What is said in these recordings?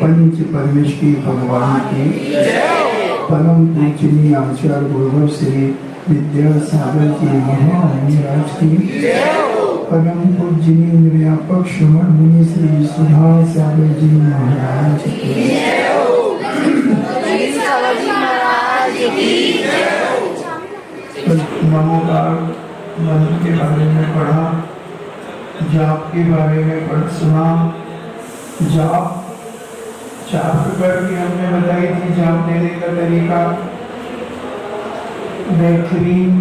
पंच परमेश्वरी भगवान की परम पूजनीय आचार्य गुरुवर श्री विद्यासागर जी महाराज की परम पूजनीय व्यापक श्रवण मुनि श्री सुधा सागर जी महाराज की नमोकार मंत्र के बारे में पढ़ा, जाप के बारे में पढ़ सुना। जाप 4 प्रकार की हमने बताई थी जाप देने का तरीका, बेहतरीन,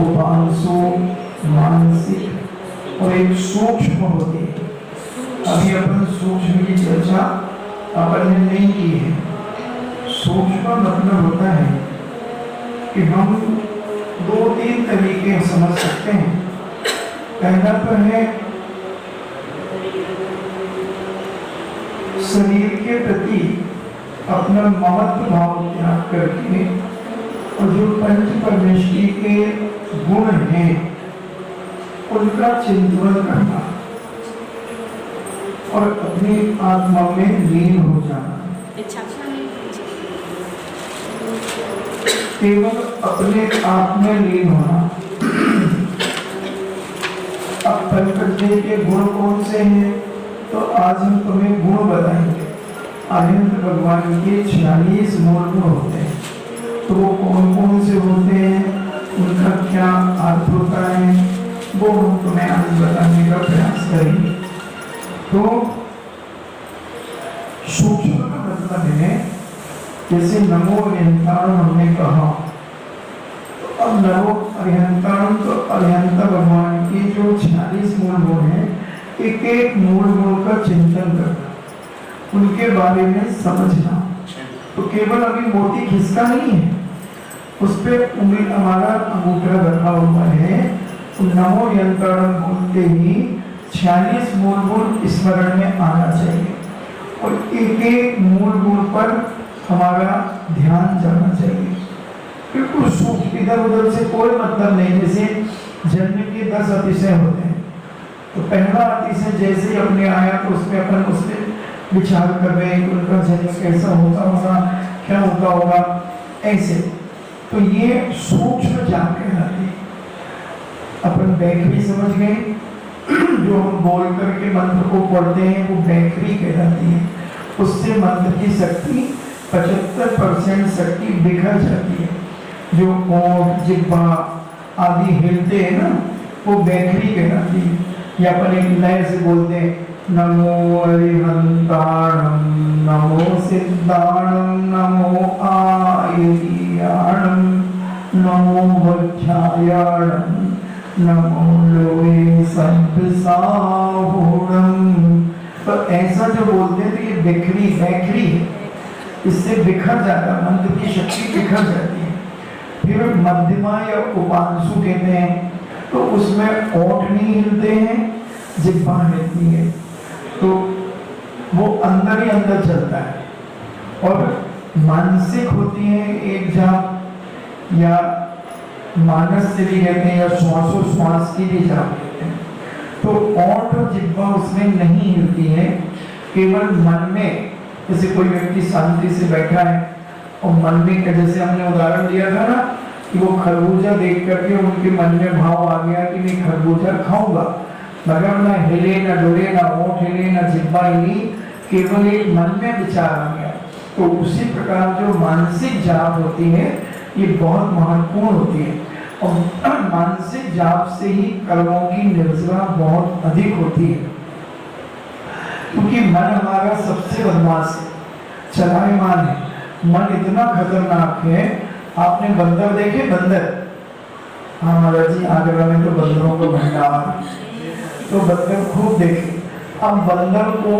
उपांशु, मानसिक और एक सूक्ष्म होती है। अभी अपन सूक्ष्म की चर्चा अपन ने नहीं की है। सूक्ष्म मतलब होता है कि हम 2-3 तरीके समझ सकते हैं। पहला तो है शरीर के प्रति अपना महत्व भाव त्याग करके और जो पंच परमेश्वरी के गुण हैं उनका चिंतन करना और अपनी आत्मा में लीन हो जाना। केवल अपने आप में लीन होना। अब पंचदेव के गुण कौन से हैं? तो आज हम तुम्हें गुण बताएंगे। अनंत भगवान के 46 मूल गुण होते हैं। तो वो कौन कौन से होते हैं, उनका क्या अर्थ होता है, वो हम तुम्हें आज बताने का प्रयास करेंगे। तो सूक्ष्म का मतलब है जैसे नमो अरिहंताणम हमने कहा, तो अब नमो अरिहंताणम तो अरिहंता भगवान की जो 46 मूल गुण है, एक एक मूल गुण का चिंतन करना, उनके बारे में समझना। तो केवल अभी मोती खिसका नहीं है, उस पर उंगली हमारा अंगूठा रखा हुआ है। तो नमो अरिहंताणम बोलते ही 46 मूल गुण स्मरण में आना चाहिए और एक एक मूल गुण पर हमारा ध्यान जाना चाहिए। बिल्कुल सूक्ष्म, इधर उधर से कोई मतलब नहीं। जैसे जन्म के 10 अतिशय होते हैं, तो पहला अतिशय जैसे अपने आया तो उसमें अपन उसमें विचार कर रहे हैं कि उनका जन्म कैसा होता होगा, क्या होता होगा, ऐसे। तो ये सूक्ष्म जाप कहलाती है। अपन बैखरी समझ गए, जो हम बोल करके मंत्र को पढ़ते हैं वो बैखरी कहलाती है। उससे मंत्र की शक्ति 75% शक्ति बिखर जाती है। जो ओंठ, जिह्वा आदि हिलते हैं ना, वो बैखरी कहलाती है। या अपन एक लय से बोलते हैं नमो अरिहंताणम, नमो सिद्धाणम, नमो आयुर्याणम, नमो वज्रायाणम, नमो लोहे सब्साहुणम। तो ऐसा जो बोलते हैं तो ये बैखरी है, इससे बिखर जाता है, मंत्र की शक्ति बिखर जाती है। फिर मध्यमा या उपांशु कहते हैं, तो उसमें ओंठ नहीं हिलते हैं, जिह्वा हिलती है, तो वो अंदर ही अंदर चलता है। और मानसिक होती है एक जाप, या मानस से भी कहते हैं, या श्वासोश्वास की भी जाप कहते हैं। तो ओंठ और जिह्वा उसमें नहीं हिलती है, केवल मन में। जैसे कोई व्यक्ति शांति से बैठा है और मन में, जैसे हमने उदाहरण दिया था ना कि वो खरबूजा देख करके उनके मन में भाव आ गया कि मैं खरबूजा खाऊंगा, मगर ना हिले, ना डोले, ना ओंठ हिले, ना जिह्वा हिली, केवल एक मन में विचार आ गया। तो उसी प्रकार जो मानसिक जाप होती है ये बहुत महत्वपूर्ण होती है। और मानसिक जाप से ही कर्मों की निर्जरा बहुत अधिक होती है, क्योंकि मन हमारा सबसे बदमाश है, चलायमान है। मन इतना खतरनाक है। आपने बंदर देखे? बंदर, हाँ महाराज जी, आगरा में तो बंदरों का भंडार, तो बंदर खूब देखे। अब बंदर को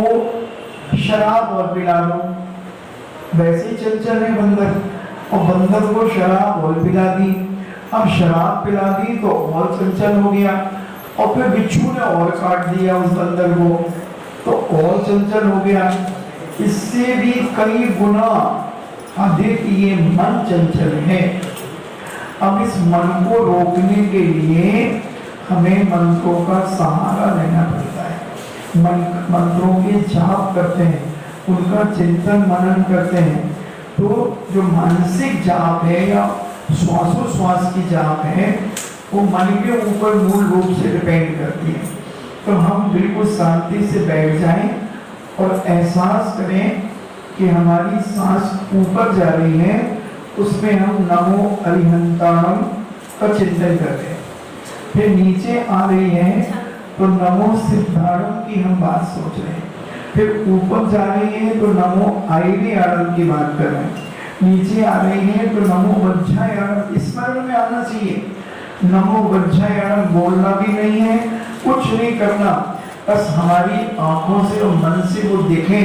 शराब और पिला दो, वैसे ही चंचल है बंदर, और बंदर को शराब और पिला दी। अब शराब पिला दी तो और चंचल हो गया, और फिर बिच्छू ने और काट दिया उस बंदर को, तो और चंचल हो गया। इससे भी कई गुना अधिक ये मन चंचल है। अब इस मन को रोकने के लिए हमें मंत्रों का सहारा लेना पड़ता है। मंत्रों के जाप करते हैं, उनका चिंतन मनन करते हैं। तो जो मानसिक जाप है या श्वासोश्वास की जाप है, वो मन के ऊपर मूल रूप से डिपेंड करती है। तो हम बिल्कुल शांति से बैठ जाएं और एहसास करें कि हमारी सांस ऊपर जा रही है, उसमें हम नमो अरिहंताणम का चिंतन करते हैं। फिर नीचे आ रही है तो नमो सिद्धाणम की हम बात सोच रहे हैं। फिर ऊपर जा रही है तो नमो आयर्याणम की बात कर रहे हैं। नीचे आ रही है तो नमो वज्रायणम स्मरण में आना चाहिए। नमो वज्रायणम बोलना भी नहीं है, कुछ नहीं करना, बस हमारी आंखों से और मन से वो दिखे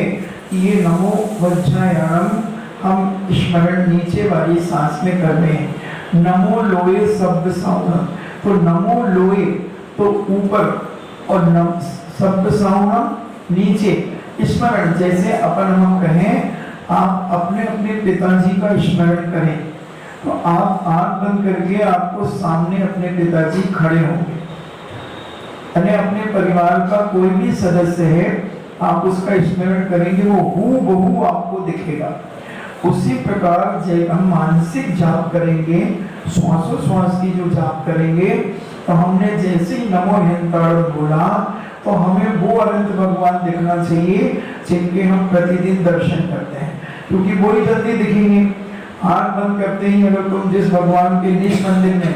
कि ये नमो वज्रायणम हम स्मरण नीचे वाली सांस में कर रहे हैं। नमो लोए शब्द साउंड, तो नमो लोए तो ऊपर और शब्द साउंड नीचे। स्मरण जैसे अपन हम कहें आप अपने अपने पिताजी का स्मरण करें, तो आप आंख बंद करके आपको सामने अपने पिताजी खड़े होंगे। अपने परिवार का कोई भी सदस्य है, आप उसका स्मरण करेंगे, वो हूबहू आपको दिखेगा। उसी प्रकार जब हम मानसिक जाप करेंगे, श्वासोश्वास की जो जाप करेंगे, तो हमने जैसे ही नमो अरिहंताणम बोला तो हमें वो अनंत भगवान दिखना चाहिए जिनके हम प्रतिदिन दर्शन करते हैं, क्योंकि वो ही जल्दी दिखेंगे। आंख बंद करते ही अगर तुम जिस भगवान के निज मंदिर में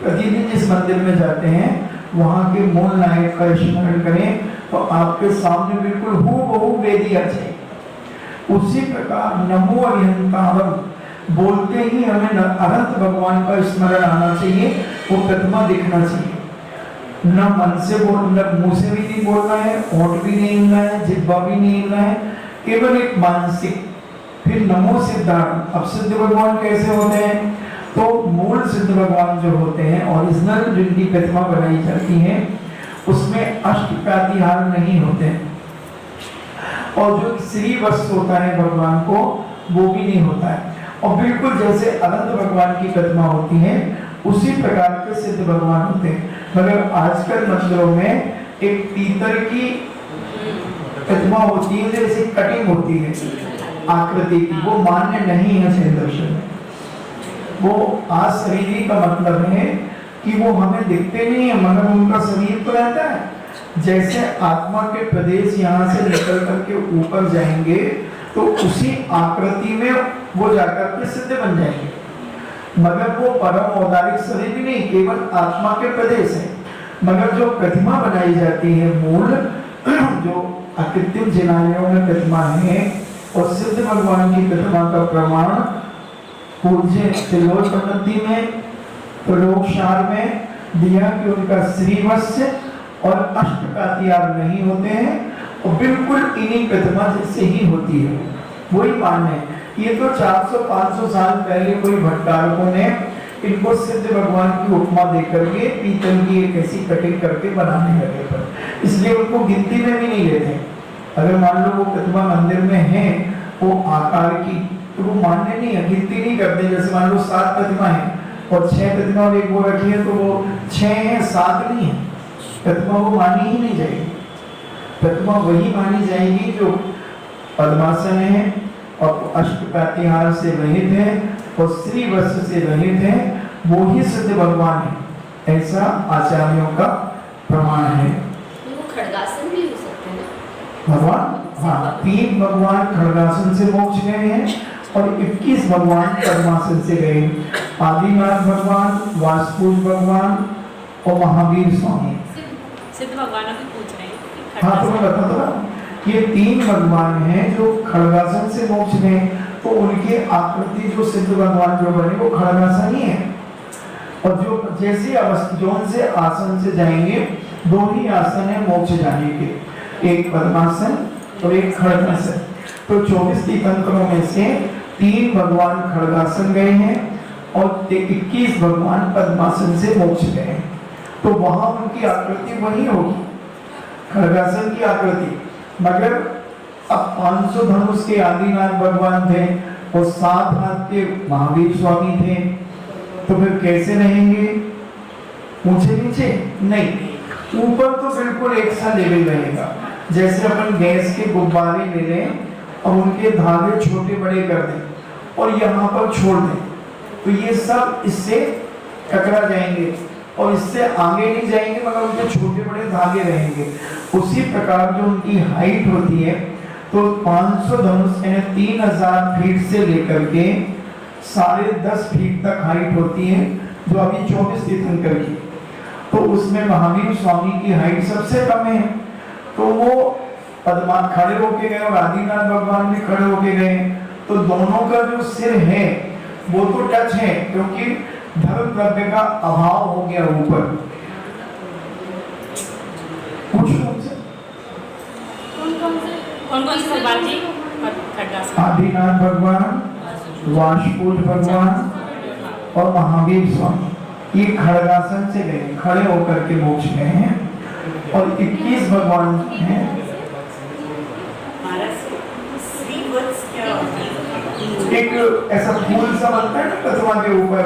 प्रतिदिन जिस मंदिर में जाते हैं वहां के मूल नायक का स्मरण करें, तो आपके सामने बिल्कुल हूबहू वेदी आ जाएगी। उसी प्रकार नमो अरिहंताणम बोलते ही हमें अनंत भगवान का स्मरण आना चाहिए, वो प्रतिमा दिखना चाहिए। न मन से बोलना, मुंह से भी नहीं बोलना है, होंठ भी नहीं हिलना है, जिह्वा भी नहीं हिलना है, केवल एक मानसिक। फिर नमो सिद्धाणम। अब सिद्ध भगवान कैसे होते हैं? तो मूल सिद्ध भगवान जो होते हैं, ओरिजिनल जिनकी प्रतिमा बनाई जाती है, उसमें अष्टप्रातिहार नहीं होते हैं, और जो श्री वस्त्र होता है भगवान को, वो भी नहीं होता है। और बिल्कुल जैसे अनंत भगवान की प्रतिमा होती है, उसी प्रकार के सिद्ध भगवान होते हैं। मगर आजकल मंदिरों में एक पीतल की प्रतिमा होती है, जैसे कटिंग होती है आकृति की, वो मान्य नहीं है जैन दर्शन में। वो आज शरीर का मतलब है कि वो हमें दिखते नहीं है, मगर उनका शरीर तो रहता है। जैसे आत्मा के प्रदेश यहाँ से निकल करके ऊपर जाएंगे, तो उसी आकृति में वो जाकर के सिद्ध बन जाएंगे, मगर वो परम औदारिक शरीर भी नहीं, केवल आत्मा के प्रदेश है। मगर जो प्रतिमा बनाई जाती है मूल, जो अकृत्रिम जिनालयों में प्रतिमा है, और सिद्ध भगवान की प्रतिमा का प्रमाण पूज्य त्रिलोचनपति में, प्रलोकशार में दिया कि उनका श्रीवत्स्य और अष्टप्रातिहार नहीं होते हैं, और बिल्कुल इन्हीं प्रतिमा जैसे ही होती है, वही मान्य है। ये तो 400-500 साल पहले कोई भट्टारकों ने इनको सिद्ध भगवान की उपमा देकर के पीतल की एक ऐसी कटिंग करके बनाने लगे, पर इसलिए उनको गिनती में भी नहीं लेते। अगर मान लो वो प्रतिमा मंदिर में है वो आकार की, तो वो मान्य नहीं है, गिनती नहीं करते। जैसे मान लो 7 प्रतिमा है और 6 प्रतिमा एक वो रखी है, तो वो 6 है, 7 नहीं है, प्रतिमा वो मानी ही नहीं जाएगी। प्रतिमा वही मानी जाएगी जो पद्मासन है और अष्टप्रातिहार से रहित है और श्रीवत्स्य से रहित है, वो ही सिद्ध भगवान है, ऐसा आचार्यों का प्रमाण है। वो खड़गासन भी हो सकते हैं भगवान, हाँ, 3 भगवान खड़गासन से मोक्ष गए हैं और 21 भगवान पद्मासन से गए। आदिनाथ भगवान, वासुदेव भगवान और महावीर स्वामी। सिद्ध भगवानों की पूछ रहे हैं। हाँ, तो मैं बता दूँ, ये 3 भगवान हैं जो खड़गासन से मोक्ष गए, तो उनकी आकृति जो सिद्ध भगवान जो बने वो खड़गासन ही है। और जो जैसे अवस्था से आसन से जाएंगे, 2 ही आसन है मोक्ष जाने के, एक पद्मासन और एक खड़गासन। तो 24 तीर्थंकरों में से 3 भगवान खड़गासन गए हैं और 21 भगवान पद्मासन से मोक्ष गए हैं। तो वहां उनकी आकृति वही होगी, खड़गासन की आकृति। मगर अब 500 धनुष के आदिनाथ भगवान थे और 7 हाथ के महावीर स्वामी थे, तो फिर कैसे रहेंगे? ऊंचे नीचे नहीं, ऊपर तो बिल्कुल एक सा लेवल रहेगा। जैसे अपन गैस के गुब्बारे ले लें और उनके धागे छोटे बड़े कर दें और यहाँ पर छोड़ दें, तो ये सब इससे टकरा जाएंगे और इससे आगे नहीं जाएंगे, मगर उनके छोटे बड़े धागे रहेंगे। उसी प्रकार जो उनकी हाइट होती है, तो 500 धनुष यानी 3000 फीट से लेकर के 10.5 फीट तक हाइट होती है, जो अभी 24 तीर्थंकर की। तो उसमें महावीर स्वामी की हाइट सबसे कम है, तो वो पद्मा खड़े होके गए और आदिनाथ भगवान भी खड़े होके गए, तो दोनों का जो सिर है वो तो टच है, क्योंकि धर्म द्रव्य का अभाव हो गया ऊपर। कौन कौन से भगवान जी खड्गासन? आदिनाथ भगवान, वाशपुर भगवान और महावीर स्वामी, ये खड़गासन से गए, खड़े होकर के मोक्ष गए हैं। और 21 भगवान हैं। एक ऐसा फूल सा बनता है ना कथवा के ऊपर,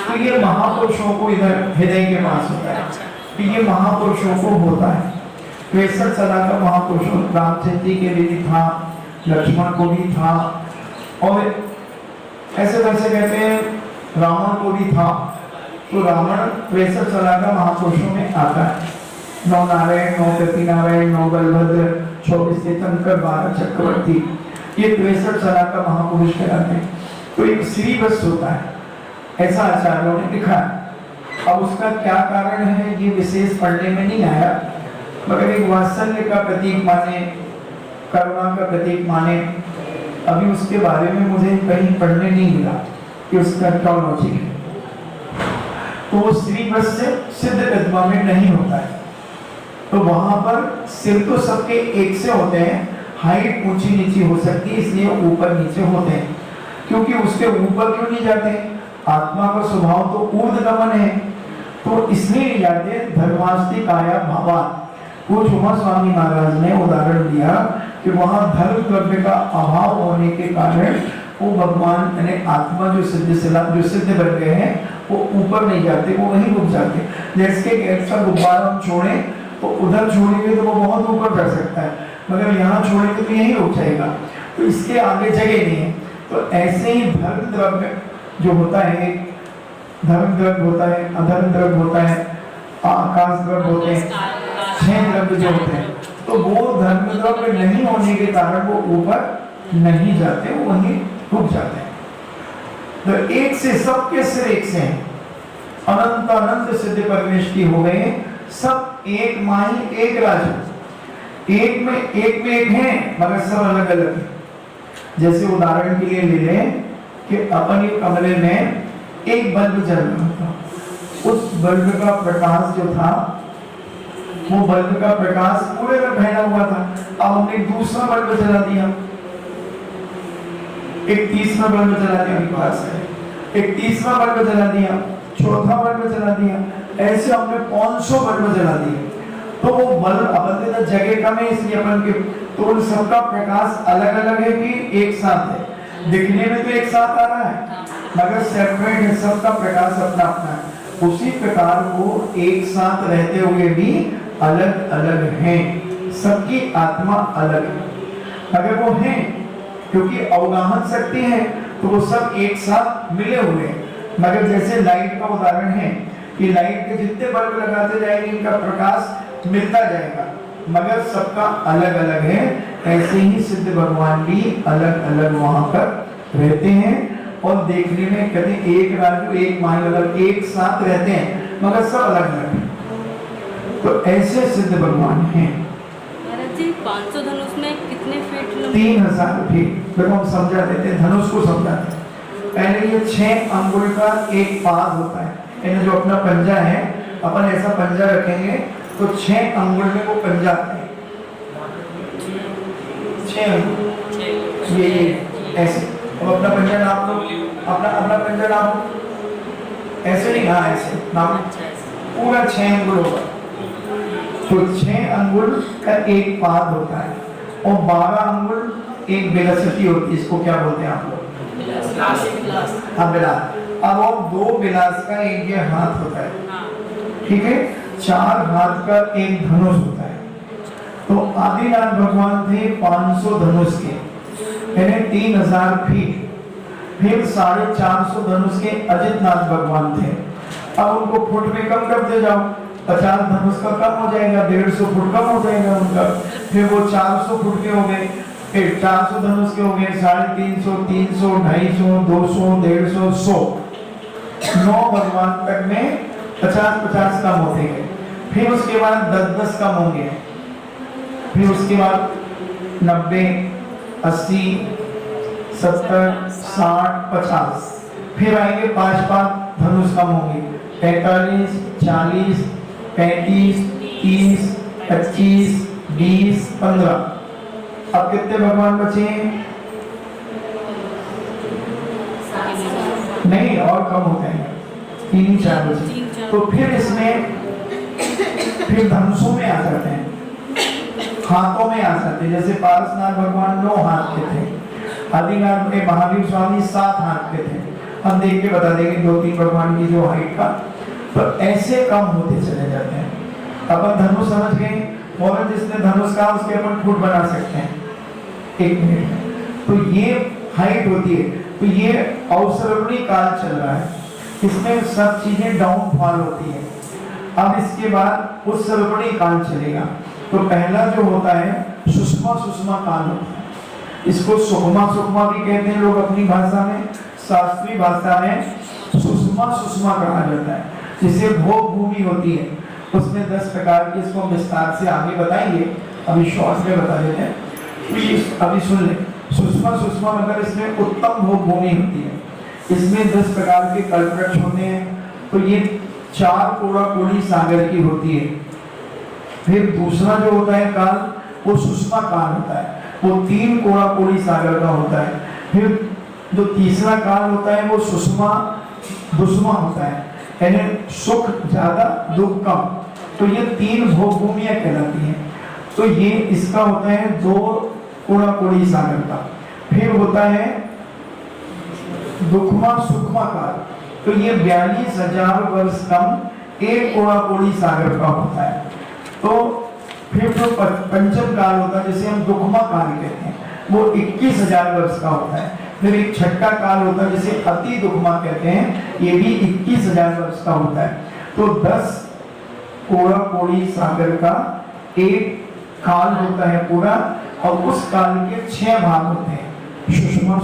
तो ये महापुरुषों को इधर हृदय के पास होता है, तो ये महापुरुषों को होता है। 63 साल का महापुरुषों, रामचंद्र जी के लिए था, लक्ष्मण को भी था, और ऐसे वैसे कहते हैं रावण को भी था। तो रावण 63 साल का महापुरुषों में आता है। 9 नारायण, 9 गति नारायण, 9 बलभद्र, 24 तीर्थंकर, 12 चक्रवर्ती, ये 63 साल का महापुरुष कहलाते हैं। तो एक श्रीवत्स होता है, ऐसा आचार्यों ने लिखा है। अब उसका क्या कारण है ये विशेष पढ़ने में नहीं आया, मगर एक वात्सल्य का प्रतीक माने, करुणा का प्रतीक माने। अभी उसके बारे में मुझे कहीं पढ़ने नहीं मिला कि उसका क्या लॉजिक है। तो वो श्रीवत्स से सिद्ध कदमा में नहीं होता है, तो वहां पर सिर तो सबके एक से होते हैं, हाइट ऊंची नीची हो सकती है, इसलिए ऊपर नीचे होते हैं। क्योंकि उसके ऊपर क्यों नहीं जाते? आत्मा का स्वभाव तो ऊर्ध्वगमन है, तो इसलिए नहीं जाते। धर्मास्ति काया भावा, वो उमा स्वामी महाराज ने उदाहरण दिया कि वहां धर्म द्रव्य का अभाव होने के कारण वो भगवान यानी आत्मा जो सिद्ध बन गए हैं, वो ऊपर नहीं जाते, वो वहीं रुक जाते। जैसे एक गुब्बारा हम छोड़े तो उधर छोड़ेंगे तो वो बहुत ऊपर जा सकता है, मगर यहाँ छोड़ेंगे तो यहीं रुक जाएगा, तो इसके आगे जगह नहीं है। तो ऐसे ही धर्म द्रव्य जो होता है, धर्म द्रव्य होता है, अधर्म द्रव्य होता है, आकाश द्रव्य होते हैं, 6 द्रव्य जो होते हैं, तो वो धर्म द्रव्य नहीं होने के कारण वो ऊपर नहीं जाते, वो वहीं रुक जाते हैं। तो एक से सबके सिर एक से हैं, अनंत अनंत सिद्ध परमेश की हो गए, सब एक माही एक राजू, एक में एक हैं, मगर सब अलग अलग हैं। जैसे उदाहरण के लिए ले लें कि अपन ये कमरे में एक बल्ब जल रहा था, उस बल्ब का प्रकाश जो था, वो बल्ब का प्रकाश पूरे में फैला हुआ था। अब हमने दूसरा बल्ब जला दिया, एक तीसरा बल्ब जला दिया, एक तीसरा बल्ब जला दिया, चौथा बल्ब जला दिया, ऐसे हमने 500 बल्ब जला दिए। तो वो बल्ब अपन के जगह कम है, इसलिए अपन के तो उन सबका प्रकाश अलग अलग है कि एक साथ है। दिखने में तो एक साथ आ रहा है, मगर सेपरेट है, सबका प्रकाश अपना अपना है। उसी प्रकार वो एक साथ रहते हुए भी अलग अलग हैं, सबकी आत्मा अलग है। अगर वो है क्योंकि अवगाहन शक्ति है, तो वो सब एक साथ मिले हुए हैं। मगर जैसे लाइट का उदाहरण है कि लाइट के जितने बल्ब लगाते जाएंगे इनका प्रकाश मिलता जाएगा, मगर सबका अलग अलग है। ऐसे ही सिद्ध भगवान भी अलग अलग वहां पर रहते हैं, और देखने में कभी एक राजू एक माही एक साथ रहते हैं, मगर सब अलग अलग हैं। तो ऐसे सिद्ध भगवान हैं। 500 धनुष में कितने फीट? 3000 फीट। देखो हम समझा देते हैं, धनुष को समझाते हैं। पहले ये 6 अंगुल का एक पाद होता है, यानी जो अपना पंजा है, अपन ऐसा पंजा रखेंगे तो 6 अंगुल में वो पंजा आता है, 6 अंगुल ये ऐसे। अब अपना पंजा नाप लो, अपना पंजा नाप लो, ऐसे नहीं, हाँ ऐसे नाप, पूरा 6 अंगुल होगा। तो 6 अंगुल का एक पाद होता है, और 12 अंगुल एक बेलसती होती है, इसको क्या बोलते हैं आप लोग? हाँ, बिलास। अब और 2 बिलास का एक ये हाथ होता है, ठीक है, 4 हाथ का एक धनुष होता है। तो आदिनाथ भगवान थे 500 धनुष के, यानी 3000 फीट। फिर 450 धनुष के अजितनाथ भगवान थे। अब उनको फुट में कम करते जाओ, 50 धनुष का कम हो जाएगा, 150 फुट कम हो जाएगा उनका। फिर वो 400 फुट के हो गए, फिर 400 धनुष के हो गए, 350, 300, 250, 200, 150, 100, 9 भगवान तक में 50-50 कम होते गए। फिर उसके बाद 10-10 कम होंगे, फिर उसके बाद 90, 80, 70, 60, 50, फिर आएंगे 5-5 धनुष कम होंगे, 45, 40, 35, 30, 25, 20, 15। अब कितने भगवान बचे हैं? नहीं, और कम हो जाएंगे, 3-4 बचे। तो फिर इसमें फिर धनुषों में आ जाते हैं, हाथों में आ जाते हैं। जैसे पारसनाथ भगवान 9 हाथ के थे, आदिनाथ में महावीर स्वामी 7 हाथ के थे। हम देख के बता देंगे 2-3 भगवान की जो हाइट का, तो ऐसे कम होते चले जाते हैं। अपन धनुष समझ गए, और जिसने धनुष का उसके अपन फुट बना सकते हैं 1 मिनट में। तो ये हाइट होती है। तो ये अवसर्वणी काल चल रहा है, इसमें सब चीजें डाउनफॉल होती है। अब इसके बाद उत्सर्वणी काल चलेगा। तो पहला जो होता है सुषमा काल होता है, इसको सुषमा भी कहते हैं लोग अपनी भाषा में, शास्त्रीय भाषा में सुषमा कहा जाता है। जिसे भोग भूमि होती है, उसमें 10 प्रकार के, इसको विस्तार से आगे बताएंगे, अभी शॉर्ट में बता देते हैं। अभी सुन ले, सुषमा मतलब इसमें उत्तम भोग भूमि होती है। इसमें 10 प्रकार के कल्पवृक्ष होते हैं। तो ये 4 कोड़ी सागर की होती है। फिर दूसरा जो होता है काल, वो सुषमा काल होता है, वो 3 कोड़ी सागर का होता है। फिर जो तीसरा काल होता है वो सुषमा दुष्मा होता है, यानी सुख ज्यादा दुख कम। तो ये 3 भोग भूमियां कहलाती हैं। तो ये इसका होता है 2 कोड़ी सागर का। फिर होता है दुखमा सुखमा काल, तो ये 42,000 वर्ष कम 1 कोड़ी सागर का होता है। तो फिर जो पंचम काल होता है, जिसे हम दुखमा काल कहते हैं, वो 21,000 वर्ष का होता है। फिर एक छठा काल होता है जिसे अति दुखमा कहते हैं, ये भी 21,000 वर्ष का होता है। तो 10 कोड़ी सागर का एक काल होता है पूरा, और उस काल के 6 भाग होते हैं, सुषमा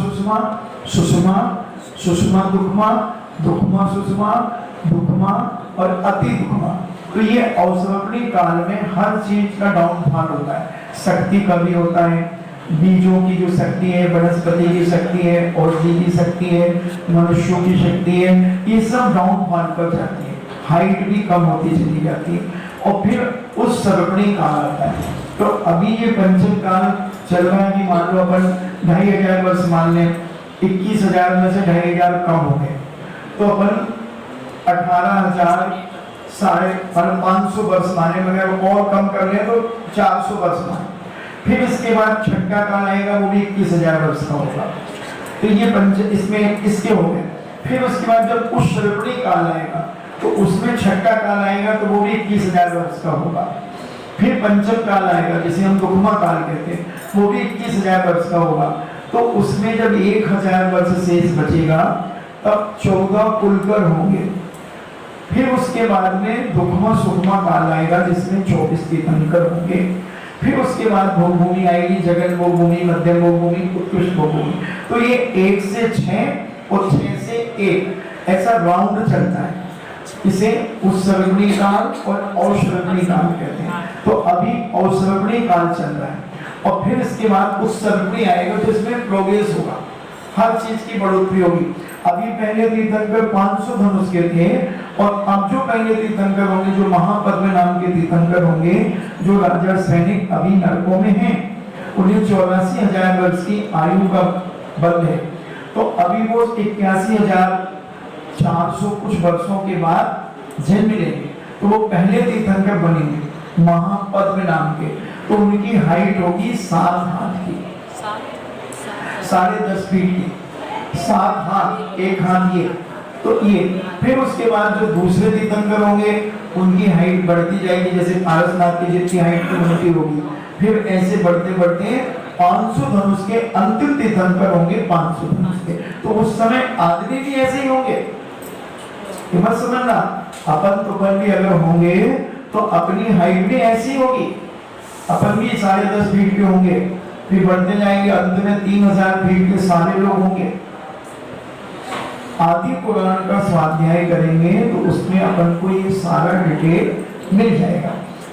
दुखमा, दुखमा सुषमा, दुखमा और अति दुखमा। तो ये अवसर्वणी काल में हर चीज का डाउनफॉल होता है। शक्ति का भी होता है, बीजों की जो शक्ति है, वनस्पति की शक्ति है, औषधि की शक्ति है, मनुष्यों की शक्ति है, ये सब डाउनफॉल कर जाती है, हाइट भी कम होती चली जाती है। और फिर उस सर्वणी काल आता है। तो अभी ये पंचम काल चल रहा है कि मान लो अपन 2,500 वर्ष मान लें, 21,000 में से 2,500 कम हो गए, तो अपन 18,000 550 वर्ष माने, मगर और कम कर ले तो 400 वर्ष माने। फिर इसके बाद छठा काल आएगा, वो भी 21,000 वर्ष का होगा। तो ये इसमें इसके हो गए। फिर उसके बाद जब उत्सर्वणी काल आएगा, तो उसमें छठा काल आएगा, तो वो भी 21,000 वर्ष का होगा। फिर पंचम काल आएगा, जिसे हम दुखमा काल कहते हैं, वो भी 21,000 वर्ष का होगा। तो उसमें जब 1,000 वर्ष शेष बचेगा, तब 14 कुलकर होंगे। फिर उसके बाद में दुखमा सुखमा काल आएगा, जिसमें 24 तीर्थंकर होंगे। फिर उसके बाद भोग भूमि आएगी, जगन भोग भूमि, मध्यम भोग भूमि, उत्कृष्ट भोग भूमि। तो ये 1 से 6 और 6 से 1 ऐसा राउंड चलता है। इसे उत्सर्वणी काल और अवसर्वणी काल कहते हैं। तो अभी अवसर्वणी काल चल रहा है, और फिर इसके बाद उत्सर्वणी आएगा, तो इसमें प्रोग्रेस होगा, हर चीज की बढ़ोतरी होगी। अभी पहले तीर्थंकर 500 धनुष के थे, और अब जो पहले तीर्थंकर होंगे, जो महापद्म नाम के तीर्थंकर होंगे, जो राजा सैनिक अभी नरकों में हैं, उन्हें 84,000 वर्ष की आयु का बल है। तो अभी वो 81,400 कुछ वर्षों के बाद जन्म लेंगे, तो वो पहले तीर्थंकर बनेंगे महापद्म नाम के। तो उनकी हाइट होगी 7 हाथ की, 10.5 फीट की, 7 हाथ, एक हाथ ये, तो ये फिर उसके बाद जो दूसरे तीर्थंकर होंगे उनकी हाइट बढ़ती जाएगी, जैसे पारसनाथ की जितनी हाइट की उनकी होगी, फिर ऐसे बढ़ते बढ़ते 500 धनुष के अंतिम तीर्थंकर होंगे 500 धनुष के। तो उस समय आदमी भी ऐसे ही होंगे, मत समझना। अपन तो भी अगर होंगे तो अपनी हाइट भी ऐसी होगी, अपन भी 10.5 फीट के होंगे, फिर बढ़ते जाएंगे, अंत में 3000 फीट के सारे लोग होंगे। आदि पुराण का स्वाध्याय करेंगे तो उसमें अपन को ये सारा डिटेल मिल जाएगा।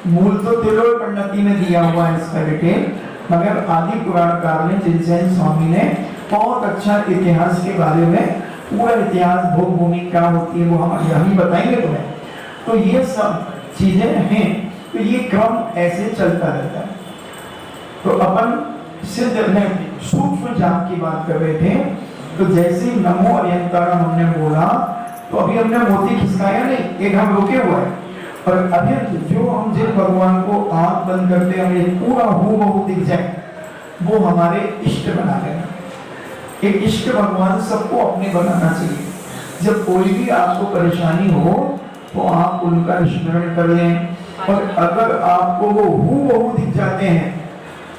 मूल तो तिलोक पंडिती में दिया हुआ है इसका डिटेल, मगर आदि पुराणकार ने जिनसेन स्वामी ने बहुत अच्छा इतिहास के बारे में पूरा इतिहास, भोग भूमि क्या होती है वो हम यही बताएंगे तुम्हें। तो ये सब चीजें हैं, तो ये क्रम ऐसे चलता रहता है। तो अपन सिद्ध में सूक्ष्म जाप की बात कर रहे थे, तो जैसे ही नमो अरिहंतारम हमने बोला तो अभी हमने मोती खिसकाया नहीं, एक हम रुके हुए हैं। और अभी जो हम जिन भगवान को आंख बंद करते हमें पूरा हूबहू दिख जाए वो हमारे इष्ट बना लेना। एक इष्ट भगवान सबको अपने बनाना चाहिए। जब कोई भी आपको परेशानी हो तो आप उनका स्मरण कर लें, और अगर आपको वो हूबहू दिख जाते हैं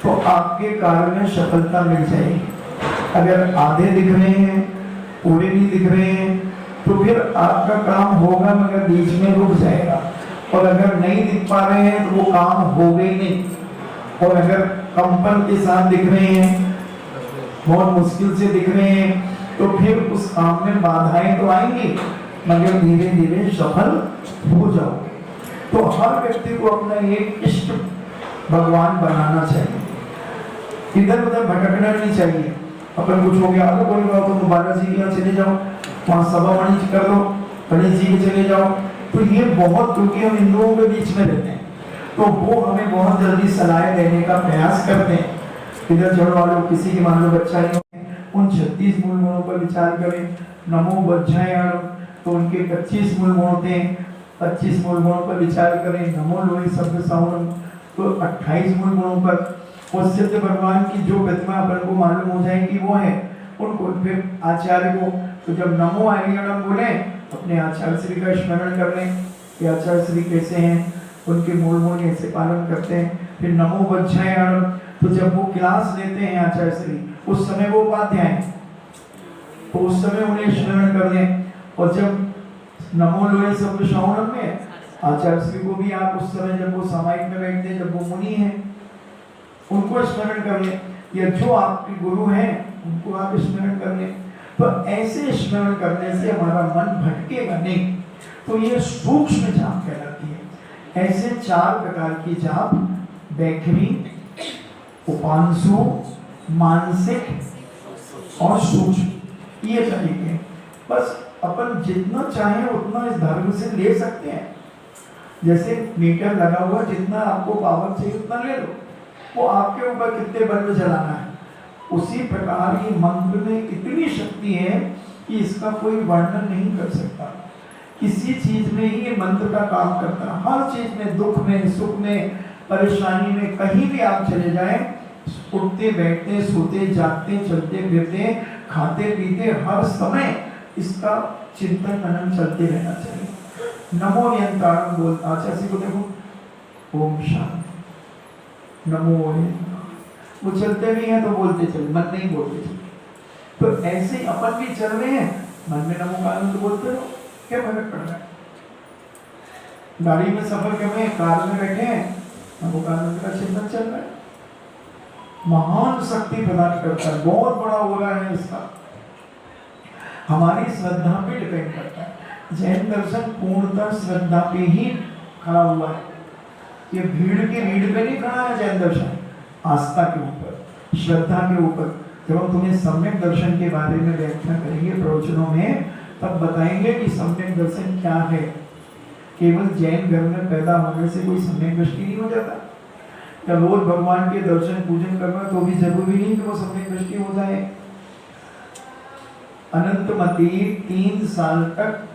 तो आपके कार्य में सफलता मिल जाएगी। अगर आधे दिख रहे हैं, पूरे नहीं दिख रहे हैं, तो फिर आपका काम होगा मगर बीच में रुक जाएगा। और अगर नहीं दिख पा रहे हैं तो वो काम होगा ही नहीं। और अगर कंपन के साथ दिख रहे हैं, बहुत मुश्किल से दिख रहे हैं, तो फिर उस काम में बाधाएं तो आएंगी मगर धीरे धीरे सफल हो जाओगे। तो हर व्यक्ति को अपना एक इष्ट भगवान बनाना चाहिए, इधर उधर भटकना नहीं चाहिए। अपन कुछ हो गया आगे बोल रहा हो तो बालाजी के यहाँ चले जाओ, वहाँ सभा वाणिज्य कर लो, गणेश जी के चले जाओ। तो ये बहुत, क्योंकि हम हिंदुओं के बीच में रहते हैं तो वो हमें बहुत जल्दी सलाह देने का प्रयास करते हैं। इधर चढ़ वालों किसी की मान लो बच्चा ही हो, उन 36 मूल गुणों पर विचार करें। नमो बज्जायाण तो उनके 25 मूल गुण होते हैं, 25 मूल गुणों पर विचार करें। नमो लोहे शब्द साउंड तो 28 मूल गुणों पर। और सिद्ध भगवान की जो प्रतिमा अपन को मालूम हो जाएगी वो है उनको फिर आचार्य को। तो जब नमो आर्यणम बोले अपने आचार्य श्री का स्मरण कर लें कि आचार्य श्री कैसे हैं, उनके मूल गुण कैसे पालन करते हैं। फिर नमो बज्जायाण तो जब वो क्लास लेते हैं आचार्य श्री, उस समय वो उपाध्याय तो उस समय उन्हें स्मरण कर लें। और जब नमो लोहे शब्द श्रवणम में आचार्य श्री को भी आप उस समय जब वो सामायिक में बैठते हैं, जब वो मुनि हैं उनको स्मरण कर लें, या जो आपके गुरु हैं उनको आप स्मरण कर लें। तो ऐसे स्मरण करने से हमारा मन भटकेगा नहीं। तो ये सूक्ष्म जाप कहलाती है। ऐसे 4 प्रकार की जाप, बैखरी, उपांशु, मानसिक और सूक्ष्म, ये तरीके। बस अपन जितना चाहें उतना इस धर्म से ले सकते हैं। जैसे मीटर लगा हुआ, जितना आपको पावर चाहिए उतना ले लो, वो आपके ऊपर कितने बल्ब जलाना है। उसी प्रकार ये मंत्र में इतनी शक्ति है कि इसका कोई वर्णन नहीं कर सकता। किसी चीज में ही ये मंत्र का काम करता है, हर चीज में, दुख में, सुख में, परेशानी में, कहीं भी आप चले जाएं, उठते बैठते सोते जागते चलते फिरते खाते पीते हर समय इसका चिंतन मनन चलते रहना चाहिए। नमो नियंतारण बोलता आचार्य को देखो, ओम शांति, नमो वो चलते भी हैं तो बोलते चले, मन नहीं बोलते चले। तो ऐसे ही अपन भी चल रहे हैं, मन में नमो का आनंद बोलते रहो, क्या फर्क पड़ रहा है। गाड़ी में सफर कर रहे हैं, कार में बैठे हैं, नमो का आनंद का चिंतन चल रहा है। महान शक्ति प्रदान करता है, बहुत बड़ा हो रहा है इसका। हमारी श्रद्धा पे डिपेंड करता है। जैन दर्शन पूर्णतः श्रद्धा पे ही खड़ा हुआ है। ये भीड़ के रीढ़ पे नहीं खड़ा है जैन दर्शन, आस्था के ऊपर, श्रद्धा के ऊपर। जब हम तुम्हें सम्यक दर्शन के बारे में व्याख्या करेंगे प्रवचनों में, तब बताएंगे कि सम्यक दर्शन क्या है। केवल जैन घर में पैदा होने से कोई सम्यक दृष्टि नहीं हो जाता। या रोज भगवान के दर्शन पूजन करना तो भी जरूरी नहीं कि वो सम्यक दृष्टि हो जाए। अनंतमती 3 साल तक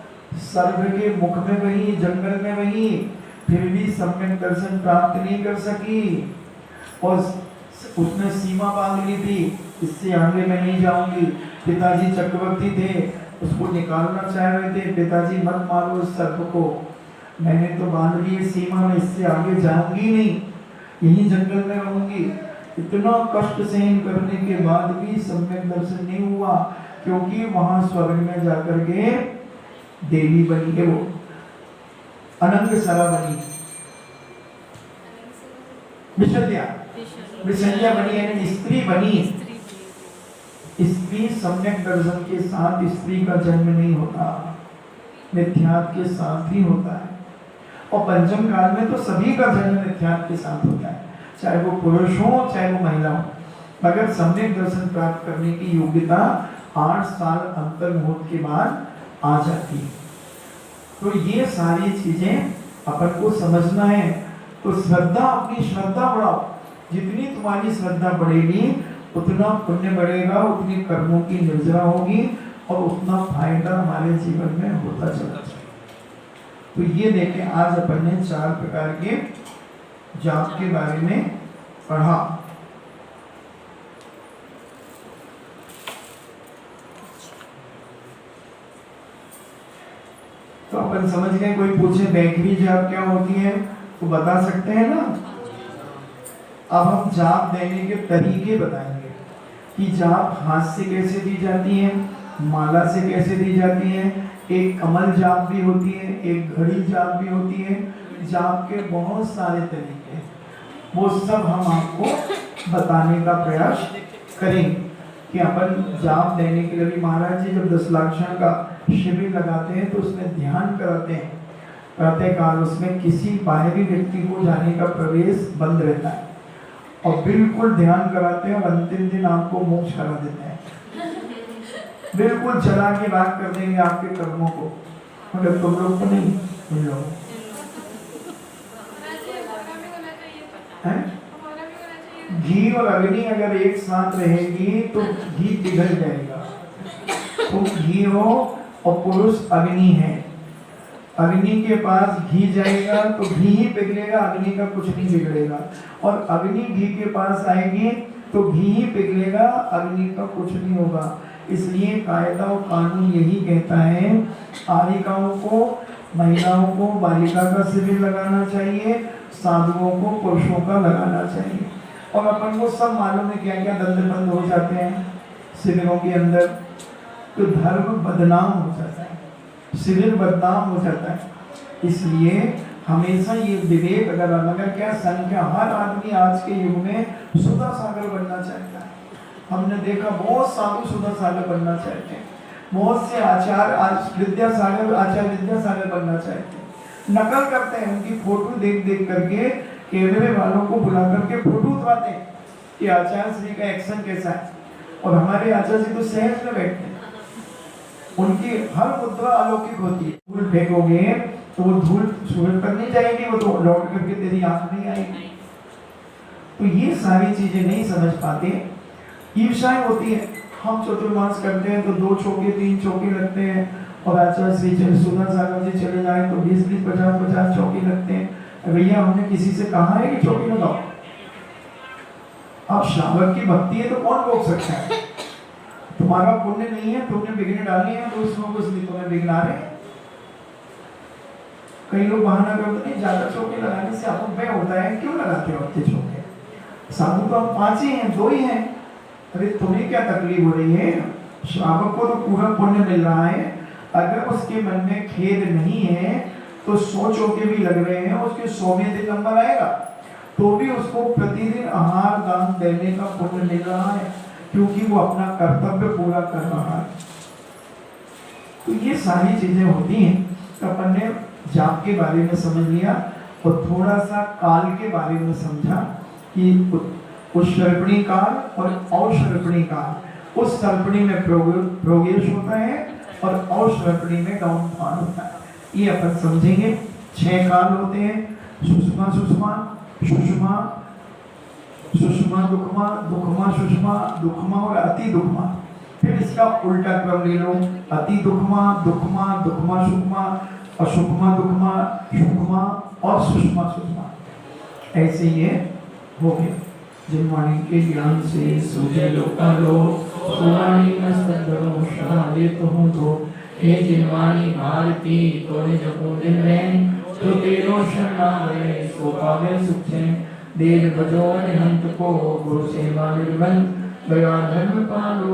सर्व के मुख में रही, जंगल में रही, फिर भी सम्यक दर्शन प्राप्त नहीं कर सकी। और उसने सीमा बांध ली थी, इससे आगे मैं नहीं जाऊंगी। पिताजी चक्रवर्ती थे, उसको निकालना चाह रहे थे, पिताजी मत मारो इस सर्प को, मैंने तो बांध ली है सीमा में, इससे आगे जाऊंगी नहीं, यही जंगल में रहूंगी। इतना कष्ट सहन करने के बाद भी सम्यक दर्शन नहीं हुआ, क्योंकि वहां स्वर्ग में जाकर के देवी बनी है, वो अनंग सरा बनी, विशल्या बनी, यानी स्त्री बनी। स्त्री सम्यक दर्शन के साथ स्त्री का जन्म नहीं होता, मिथ्यात्व के साथ ही होता है। और पंचम काल में तो सभी का जन्म मिथ्यात्व के साथ होता है, चाहे वो पुरुष हो चाहे वो महिला हो, मगर सम्यक दर्शन प्राप्त करने की योग्यता 8 साल अंतर मुहूर्त के बाद आ जाती है। तो ये सारी चीजें अपन को समझना है। तो श्रद्धा, अपनी श्रद्धा बढ़ाओ, जितनी तुम्हारी श्रद्धा बढ़ेगी उतना पुण्य बढ़ेगा, उतनी कर्मों की निर्जरा होगी और उतना फायदा हमारे जीवन में होता चला जाएगा। तो ये देखें, आज अपन ने 4 प्रकार के जाप के बारे में पढ़ा। तो अपन समझ गए। कोई पूछे बैकरी जाप क्या होती है तो बता सकते हैं ना। अब हम जाप देने के तरीके बताएंगे कि जाप हाथ से कैसे दी जाती है, माला से कैसे दी जाती है, एक कमल जाप भी होती है, एक घड़ी जाप भी होती है। जाप के बहुत सारे तरीके, वो सब हम आपको बताने का प्रयास करेंगे कि अपन जाप देने के लिए। महाराज जी जब 10 लाक्षण का शिविर लगाते हैं तो उसमें ध्यान कराते हैं, प्रातः काल उसमें किसी बाहरी व्यक्ति को जाने का प्रवेश बंद रहता है और बिल्कुल ध्यान कराते हैं और अंतिम दिन आपको मोक्ष करा देते हैं, बिल्कुल जला के राख कर देंगे आपके कर्मों को। मगर तुम लोग तो नहीं, तुम लोग घी और अग्नि अगर एक साथ रहेगी तो घी पिघल जाएगा। तो घी हो और पुरुष अग्नि है, अग्नि के पास घी जाएगा तो घी ही पिघलेगा, अग्नि का कुछ नहीं बिगड़ेगा। और अग्नि घी के पास आएगी तो घी ही पिघलेगा, अग्नि का कुछ नहीं होगा। इसलिए कायदा और कानून यही कहता है, आर्यिकाओं को, महिलाओं को बालिका का शिविर लगाना चाहिए, साधुओं को पुरुषों का लगाना चाहिए। और अपन को सब मालूम है क्या क्या दंड बंद हो जाते हैं शिविरों के अंदर, तो धर्म बदनाम हो जाता है, शिविर बदनाम हो जाता है। इसलिए हमेशा ये विवेक अगर क्या संख्या, हर आदमी आज के युग में सुधा सागर बनना चाहता है। हमने देखा बहुत साधु सुधा सागर बनना चाहते हैं, बहुत से आचार्य आज विद्यासागर, आचार्य विद्यासागर बनना चाहते हैं, नकल करते हैं, उनकी फोटो देख देख करके कैमरे वालों को बुला करके फोटो उतरवाते हैं कि आचार्य श्री का एक्शन कैसा है। और हमारे आचार्य जी तो सहज में बैठते हैं, उनकी हर मुद्रा अलौकिक होती है। धूल फेंकोगे तो वो धूल सूरज पर नहीं जाएगी, वो तो लौट करके तेरी आंख नहीं आएगी। तो ये सारी चीजें नहीं समझ पाते, ईर्ष्याएं होती है। हम चतुर्मास करते हैं तो 2 चौके 3 चौके लगते हैं, और आचार्य श्री सुधा सागर जी चले जाए तो 20-20, 50-50 चौके लगते हैं। भैया हमने किसी से कहा है कि चौकी लगाओ? अब श्रावक की भक्ति है तो कौन रोक सकता है? तुम्हारा पुण्य नहीं है, तुमने विघ्न डाले हैं तो उसमें कुछ नहीं, तुम्हें विघ्न आ रहे हैं। कई लोग बहाना करते हैं ज्यादा चौके लगाने से आपको भय होता है, क्यों लगाते हो इतने चौके? साधु तो हम 5 ही हैं, 2 ही हैं। अरे तुम्हें क्या तकलीफ हो रही है? श्रावक को तो पूरा पुण्य मिल रहा है। अगर उसके मन में खेद नहीं है तो 100 चौके भी लग रहे हैं, उसके 100वें दिन नंबर आएगा तो भी उसको प्रतिदिन आहार दान देने का पुण्य मिल रहा है, क्योंकि वो अपना कर्तव्य पूरा कर रहा है। तो ये सारी चीजें होती हैं। तो अपन ने जाप के बारे में समझ लिया और थोड़ा सा काल के बारे में समझा कि उत्सर्पणी काल और अवसर्पणी काल। उस सर्पणी में प्रोग्रेस होता है और अवसर्पणी में डाउनफॉल होता है। ये अपन समझेंगे। 6 काल होते हैं, सुषमा सुषमा, सुषमा सुषमा दुखमा, दुखमा सुषमा, दुखमा और अति दुखमा। फिर इसका उल्टा क्रम ले लो, अति दुखमा, दुखमा, दुखमा सुखमा, असुखमा दुखमा, सुखमा और सुषमा सुषमा। ऐसे ये हो गया। जिनवाणी के ज्ञान से सूझे लोका लो सुवाणी मस्तधरो सदा लेतो हूँ तो हे जिनवाणी भारती तोरे जपो दिन में तो तेरो शरणागले सो पावे सुख देव भजो हंत को गुरु सेवा निर्बल गया धर्म पालो